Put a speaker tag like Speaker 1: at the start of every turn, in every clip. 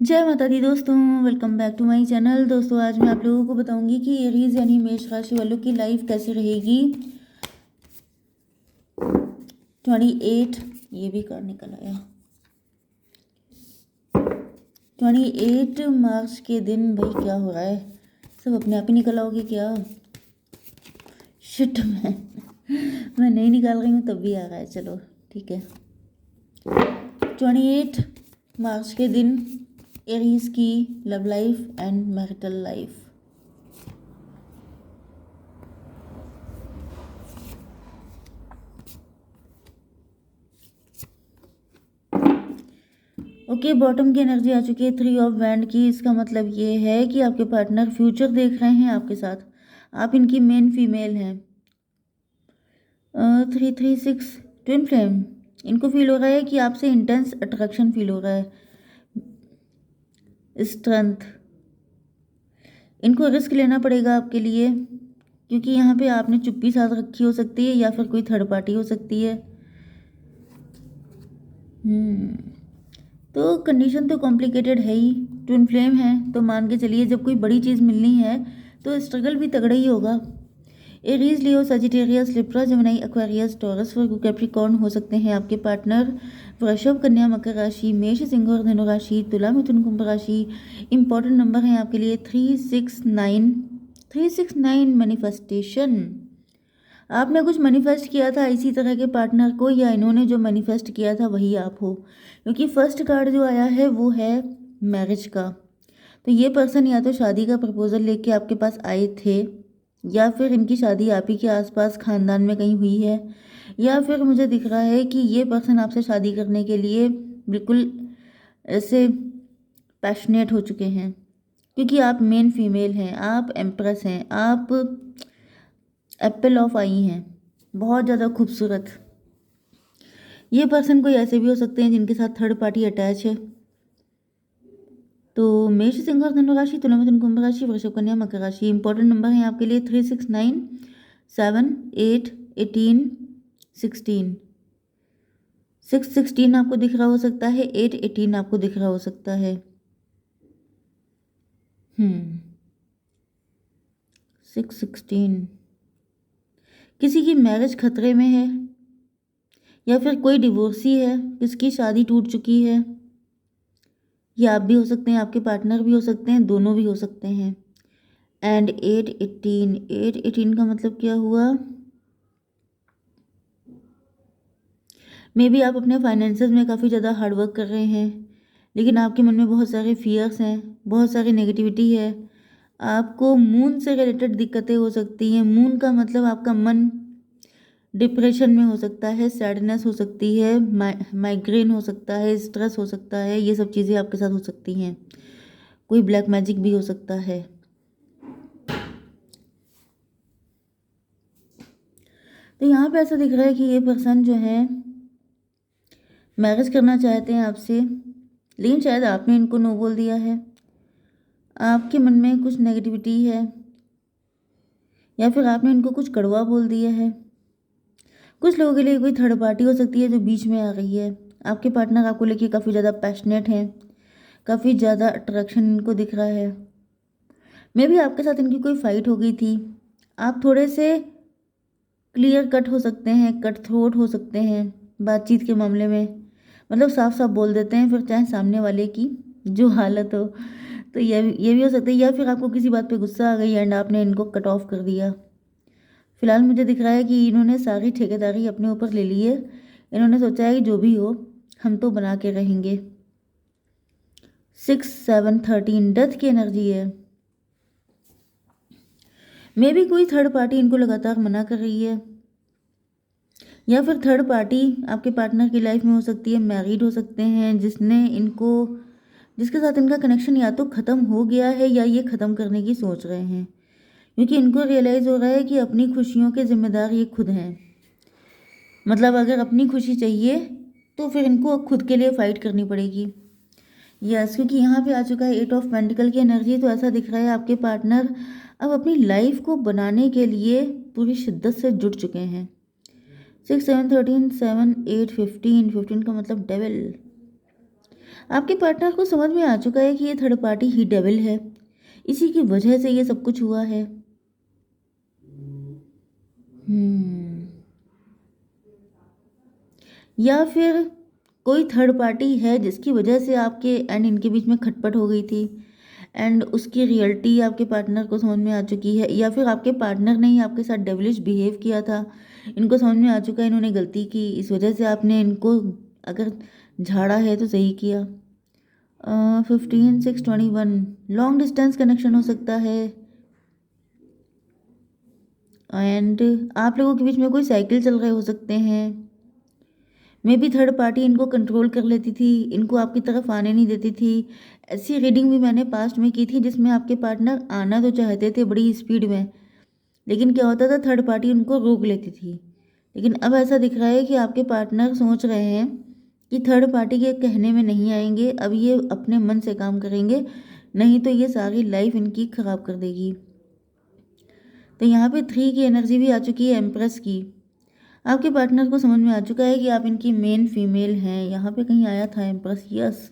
Speaker 1: जय माता दी दोस्तों, welcome back to my channel. दोस्तों आज मैं आप लोगों को बताऊंगी कि एरीज यानी मेष राशि वालों की लाइफ कैसी रहेगी 28। ये भी कार्ड निकल आया। 28 मार्च के दिन भाई क्या हो रहा है, सब अपने आप ही निकल आओगे क्या? शिट मैं नहीं निकाल रही हूँ तब भी आ रहा है। चलो ठीक है। 28 मार्च के दिन एरीज की love life and marital life. Okay, bottom की एनर्जी आ चुकी है 3 ऑफ वैंड की। इसका मतलब ये है कि आपके पार्टनर फ्यूचर देख रहे हैं आपके साथ, आप इनकी मेन फीमेल हैं। 3 3 6 ट्विन फ्लेम। इनको फील हो रहा है कि आपसे इंटेंस अट्रैक्शन फील हो रहा है, स्ट्रेंथ। इनको रिस्क लेना पड़ेगा आपके लिए, क्योंकि यहाँ पे आपने चुप्पी साध रखी हो सकती है या फिर कोई थर्ड पार्टी हो सकती है। तो कंडीशन तो कॉम्प्लिकेटेड है ही। ट्विन फ्लेम है तो मान के चलिए जब कोई बड़ी चीज़ मिलनी है तो स्ट्रगल भी तगड़ा ही होगा। Aries, Leo, Sagittarius, Libra, Gemini, Aquarius, Taurus, Virgo, Capricorn हो सकते हैं आपके पार्टनर। वृषभ, कन्या, मकर राशि, मेष, सिंह और धनु राशि, तुला, मिथुन, कुंभ राशि। इंपॉर्टेंट नंबर हैं आपके लिए 369। 369 मैनिफेस्टेशन। आपने कुछ मैनिफेस्ट किया था इसी तरह के पार्टनर को, या इन्होंने जो मैनिफेस्ट किया था वही आप हो, क्योंकि फर्स्ट कार्ड जो आया है वो है मैरिज का। तो ये पर्सन या तो शादी का प्रपोजल लेके आपके पास आए थे, या फिर इनकी शादी आप ही के आसपास खानदान में कहीं हुई है, या फिर मुझे दिख रहा है कि ये पर्सन आपसे शादी करने के लिए बिल्कुल ऐसे पैशनेट हो चुके हैं, क्योंकि आप मेन फीमेल हैं, आप एम्प्रेस हैं, आप एप्पल ऑफ आई हैं, बहुत ज़्यादा खूबसूरत। ये पर्सन कोई ऐसे भी हो सकते हैं जिनके साथ थर्ड पार्टी अटैच है। तो मेष, सिंह और धनु राशि, तुला, मिथुन, कुंभ राशि, वृषभ, कन्या, मकर राशि। इंपॉर्टेंट नंबर हैं आपके लिए 369, 7, 8, 18, 16। 616 आपको दिख रहा हो सकता है, 818 आपको दिख रहा हो सकता है। 616। किसी की मैरिज खतरे में है, या फिर कोई डिवोर्सी है, किसकी शादी टूट चुकी है। ये आप भी हो सकते हैं, आपके पार्टनर भी हो सकते हैं, दोनों भी हो सकते हैं। एंड 818, 818 का मतलब क्या हुआ? मे बी आप अपने फाइनेंसेस में काफ़ी ज़्यादा हार्डवर्क कर रहे हैं, लेकिन आपके मन में बहुत सारे फियर्स हैं, बहुत सारी नेगेटिविटी है। आपको मून से रिलेटेड दिक्कतें हो सकती हैं। मून का मतलब आपका मन डिप्रेशन में हो सकता है, सैडनेस हो सकती है, माइग्रेन हो सकता है, स्ट्रेस हो सकता है। ये सब चीज़ें आपके साथ हो सकती हैं। कोई ब्लैक मैजिक भी हो सकता है। तो यहाँ पे ऐसा दिख रहा है कि ये पर्सन जो है मैरिज करना चाहते हैं आपसे, लेकिन शायद आपने इनको नो बोल दिया है। आपके मन में कुछ नेगेटिविटी है, या फिर आपने इनको कुछ कड़वा बोल दिया है। कुछ लोगों के लिए कोई थर्ड पार्टी हो सकती है जो बीच में आ रही है। आपके पार्टनर आपको लेके काफ़ी ज़्यादा पैशनेट हैं, काफ़ी ज़्यादा अट्रैक्शन इनको दिख रहा है। मे भी आपके साथ इनकी कोई फाइट हो गई थी। आप थोड़े से क्लियर कट हो सकते हैं, कट थ्रोट हो सकते हैं बातचीत के मामले में, मतलब साफ साफ बोल देते हैं, फिर चाहे सामने वाले की जो हालत हो। तो ये भी हो सकता है, या फिर आपको किसी बात पे गुस्सा आ गई एंड आपने इनको कट ऑफ कर दिया। फिलहाल मुझे दिख रहा है कि इन्होंने सारी ठेकेदारी अपने ऊपर ले ली है। इन्होंने सोचा है कि जो भी हो हम तो बना के रहेंगे। 6 7 13 डेथ की एनर्जी है। मे भी कोई थर्ड पार्टी इनको लगातार मना कर रही है, या फिर थर्ड पार्टी आपके पार्टनर की लाइफ में हो सकती है, मैरिड हो सकते हैं, जिसके साथ इनका कनेक्शन या तो ख़त्म हो गया है या ये ख़त्म करने की सोच रहे हैं, क्योंकि इनको रियलाइज़ हो रहा है कि अपनी खुशियों के जिम्मेदार ये खुद हैं। मतलब अगर अपनी खुशी चाहिए तो फिर इनको खुद के लिए फ़ाइट करनी पड़ेगी। यस, क्योंकि यहाँ पे आ चुका है 8 ऑफ पेंटिकल की एनर्जी। तो ऐसा दिख रहा है आपके पार्टनर अब अपनी लाइफ को बनाने के लिए पूरी शिद्दत से जुट चुके हैं। 6 7 13 7 8 15, 15 का मतलब डेविल। आपके पार्टनर को समझ में आ चुका है कि ये थर्ड पार्टी ही डेविल है, इसी की वजह से ये सब कुछ हुआ है। हम्म या फिर कोई थर्ड पार्टी है जिसकी वजह से आपके एंड इनके बीच में खटपट हो गई थी, एंड उसकी रियलिटी आपके पार्टनर को समझ में आ चुकी है, या फिर आपके पार्टनर ने ही आपके साथ डेविलिश बिहेव किया था, इनको समझ में आ चुका है इन्होंने गलती की, इस वजह से आपने इनको अगर झाड़ा है तो सही किया। 15/6/21 लॉन्ग डिस्टेंस कनेक्शन हो सकता है, एंड आप लोगों के बीच में कोई साइकिल चल रहे हो सकते हैं। मे बी थर्ड पार्टी इनको कंट्रोल कर लेती थी, इनको आपकी तरफ आने नहीं देती थी। ऐसी रीडिंग भी मैंने पास्ट में की थी जिसमें आपके पार्टनर आना तो चाहते थे बड़ी स्पीड में, लेकिन क्या होता था थर्ड पार्टी उनको रोक लेती थी। लेकिन अब ऐसा दिख रहा है कि आपके पार्टनर सोच रहे हैं कि थर्ड पार्टी के कहने में नहीं आएंगे, अब ये अपने मन से काम करेंगे, नहीं तो ये सारी लाइफ इनकी ख़राब कर देगी। तो यहाँ पे 3 की एनर्जी भी आ चुकी है, एम्प्रेस की। आपके पार्टनर को समझ में आ चुका है कि आप इनकी मेन फीमेल हैं। यहाँ पे कहीं आया था एम्प्रेस, यस,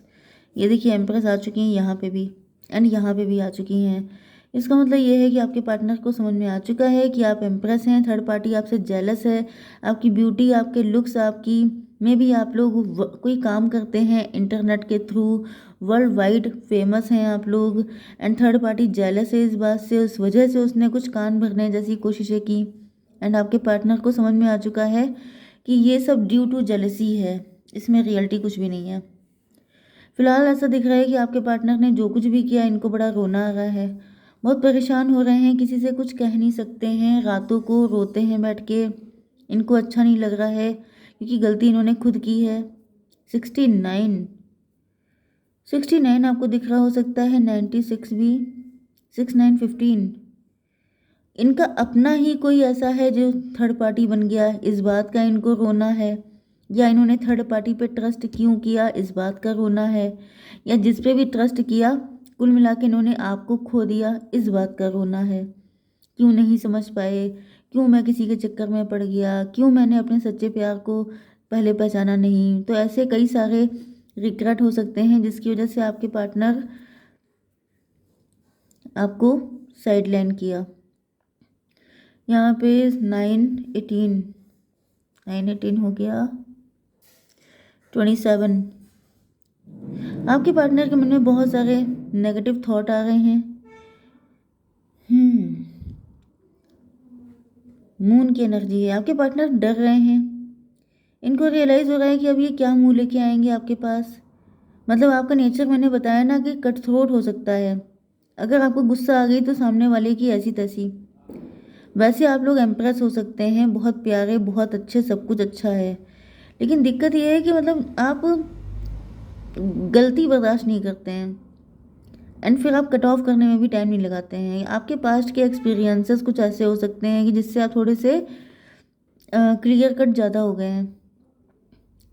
Speaker 1: ये देखिए एम्प्रेस आ चुकी हैं यहाँ पे भी, एंड यहाँ पे भी आ चुकी हैं। इसका मतलब ये है कि आपके पार्टनर को समझ में आ चुका है कि आप एम्प्रेस हैं, थर्ड पार्टी आपसे जेलस है, आपकी ब्यूटी, आपके लुक्स, आपकी में भी आप लोग कोई काम करते हैं इंटरनेट के थ्रू, वर्ल्ड वाइड फेमस हैं आप लोग, एंड थर्ड पार्टी जेलस है इस बात से, उस वजह से उसने कुछ कान भरने जैसी कोशिशें की, एंड आपके पार्टनर को समझ में आ चुका है कि ये सब ड्यू टू जेलसी है, इसमें रियलिटी कुछ भी नहीं है। फिलहाल ऐसा दिख रहा है कि आपके पार्टनर ने जो कुछ भी किया इनको बड़ा रोना आ रहा है, बहुत परेशान हो रहे हैं, किसी से कुछ कह नहीं सकते हैं, रातों को रोते हैं बैठ के, इनको अच्छा नहीं लग रहा है क्योंकि गलती इन्होंने खुद की है। 69 आपको दिख रहा हो सकता है, 96 भी, 6915 इनका अपना ही कोई ऐसा है जो थर्ड पार्टी बन गया, इस बात का इनको रोना है, या इन्होंने थर्ड पार्टी पे ट्रस्ट क्यों किया इस बात का रोना है, या जिस पे भी ट्रस्ट किया कुल मिला के इन्होंने आपको खो दिया इस बात का रोना है। क्यों नहीं समझ पाए, क्यों मैं किसी के चक्कर में पड़ गया, क्यों मैंने अपने सच्चे प्यार को पहले पहचाना नहीं। तो ऐसे कई सारे रिग्रेट हो सकते हैं जिसकी वजह से आपके पार्टनर आपको साइडलाइन किया। यहाँ पे 9/18 हो गया, 27 आपके पार्टनर के मन में बहुत सारे नेगेटिव थॉट आ रहे हैं। मून की एनर्जी है, आपके पार्टनर डर रहे हैं, इनको रियलाइज़ हो रहा है कि अब ये क्या मुंह लेके आएंगे आपके पास। मतलब आपका नेचर मैंने बताया ना कि कट थ्रोट हो सकता है, अगर आपको गुस्सा आ गई तो सामने वाले की ऐसी तैसी। वैसे आप लोग एम्प्रेस हो सकते हैं, बहुत प्यारे, बहुत अच्छे, सब कुछ अच्छा है, लेकिन दिक्कत ये है कि मतलब आप गलती बर्दाश्त नहीं करते हैं, एंड फिर आप कट ऑफ करने में भी टाइम नहीं लगाते हैं। आपके पास्ट के एक्सपीरियंसेस कुछ ऐसे हो सकते हैं कि जिससे आप थोड़े से क्लियर कट ज़्यादा हो गए हैं,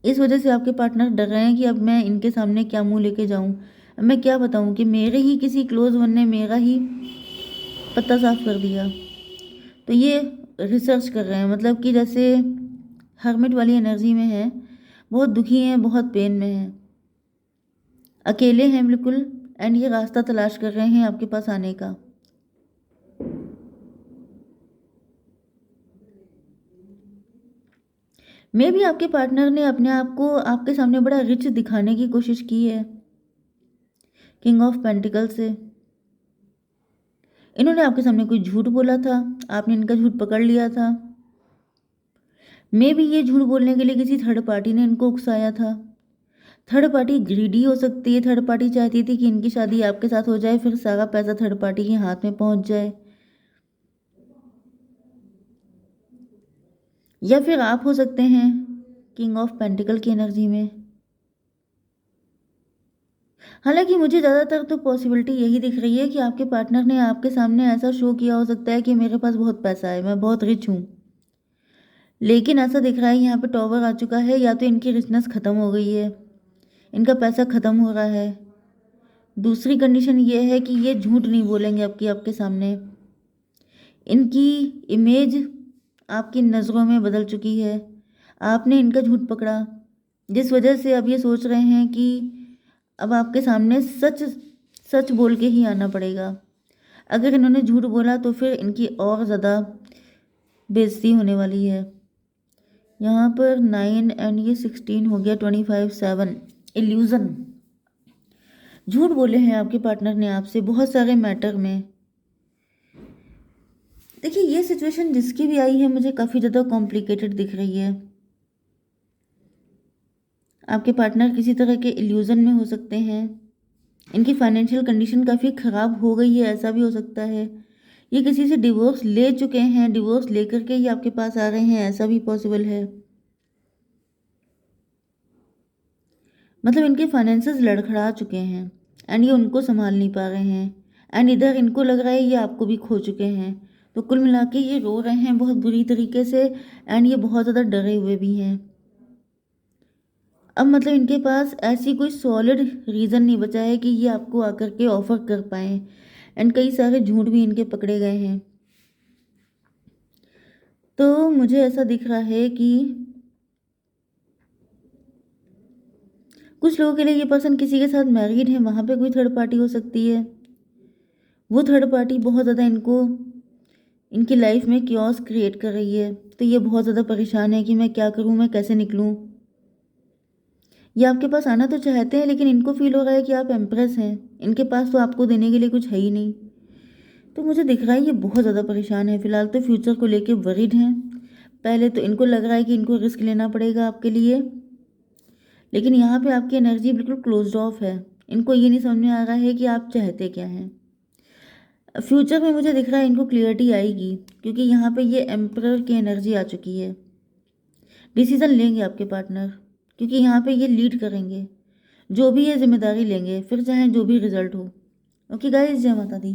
Speaker 1: इस वजह से आपके पार्टनर डर रहे हैं कि अब मैं इनके सामने क्या मुंह लेके जाऊं, अब मैं क्या बताऊं कि मेरे ही किसी क्लोज वन ने मेरा ही पत्ता साफ कर दिया। तो ये रिसर्च कर रहे हैं, मतलब कि जैसे हर्मिट वाली एनर्जी में है, बहुत दुखी हैं, बहुत पेन में हैं, अकेले हैं बिल्कुल, एंड ये रास्ता तलाश कर रहे हैं आपके पास आने का। मे भी आपके पार्टनर ने अपने आप को आपके सामने बड़ा रिच दिखाने की कोशिश की है, किंग ऑफ पेंटिकल से। इन्होंने आपके सामने कोई झूठ बोला था, आपने इनका झूठ पकड़ लिया था। मे भी ये झूठ बोलने के लिए किसी थर्ड पार्टी ने इनको उकसाया था। थर्ड पार्टी ग्रीडी हो सकती है, थर्ड पार्टी चाहती थी कि इनकी शादी आपके साथ हो जाए, फिर सारा पैसा थर्ड पार्टी के हाथ में पहुंच जाए, या फिर आप हो सकते हैं किंग ऑफ पेंटिकल की एनर्जी में। हालांकि मुझे ज़्यादातर तो पॉसिबिलिटी यही दिख रही है कि आपके पार्टनर ने आपके सामने ऐसा शो किया हो सकता है कि मेरे पास बहुत पैसा है, मैं बहुत रिच हूँ, लेकिन ऐसा दिख रहा है यहाँ पे टॉवर आ चुका है, या तो इनकी रिचनेस ख़त्म हो गई है, इनका पैसा ख़त्म हो रहा है। दूसरी कंडीशन ये है कि ये झूठ नहीं बोलेंगे आपके सामने, इनकी इमेज आपकी नज़रों में बदल चुकी है, आपने इनका झूठ पकड़ा, जिस वजह से अब ये सोच रहे हैं कि अब आपके सामने सच सच बोल के ही आना पड़ेगा। अगर इन्होंने झूठ बोला तो फिर इनकी और ज़्यादा बेइज्जती होने वाली है। यहाँ पर 9 एंड ये 16 हो गया, 25 7 इल्यूज़न। झूठ बोले हैं आपके पार्टनर ने आपसे बहुत सारे मैटर में। देखिए ये सिचुएशन जिसकी भी आई है मुझे काफ़ी ज़्यादा कॉम्प्लिकेटेड दिख रही है। आपके पार्टनर किसी तरह के इल्यूज़न में हो सकते हैं। इनकी फाइनेंशियल कंडीशन काफ़ी ख़राब हो गई है, ऐसा भी हो सकता है। ये किसी से डिवोर्स ले चुके हैं, डिवोर्स लेकर के ये आपके पास आ रहे हैं, ऐसा भी पॉसिबल है। मतलब इनके फाइनेंसेस लड़खड़ा चुके हैं एंड ये उनको संभाल नहीं पा रहे हैं एंड इधर इनको लग रहा है ये आपको भी खो चुके हैं। तो कुल मिला के ये रो रहे हैं बहुत बुरी तरीके से एंड ये बहुत ज़्यादा डरे हुए भी हैं। अब मतलब इनके पास ऐसी कोई सॉलिड रीज़न नहीं बचा है कि ये आपको आकर के ऑफ़र कर पाएँ एंड कई सारे झूठ भी इनके पकड़े गए हैं। तो मुझे ऐसा दिख रहा है कि कुछ लोगों के लिए ये पर्सन किसी के साथ मैरिड है, वहाँ पे कोई थर्ड पार्टी हो सकती है। वो थर्ड पार्टी बहुत ज़्यादा इनको इनकी लाइफ में कियोस्क क्रिएट कर रही है। तो ये बहुत ज़्यादा परेशान है कि मैं क्या करूँ, मैं कैसे निकलूँ। ये आपके पास आना तो चाहते हैं लेकिन इनको फील हो रहा है कि आप एम्प्रेस हैं, इनके पास तो आपको देने के लिए कुछ है ही नहीं। तो मुझे दिख रहा है ये बहुत ज़्यादा परेशान है। फ़िलहाल तो फ्यूचर को लेके वरीड हैं। पहले तो इनको लग रहा है कि इनको रिस्क लेना पड़ेगा आपके लिए, लेकिन यहाँ पे आपकी एनर्जी बिल्कुल क्लोज्ड ऑफ है। इनको ये नहीं समझ में आ रहा है कि आप चाहते क्या हैं। फ्यूचर में मुझे दिख रहा है इनको क्लियरिटी आएगी क्योंकि यहाँ पे ये एम्परर की एनर्जी आ चुकी है। डिसीज़न लेंगे आपके पार्टनर क्योंकि यहाँ पे ये लीड करेंगे, जो भी ये जिम्मेदारी लेंगे, फिर चाहे जो भी रिजल्ट हो। ओके गाइस, जय माता दी।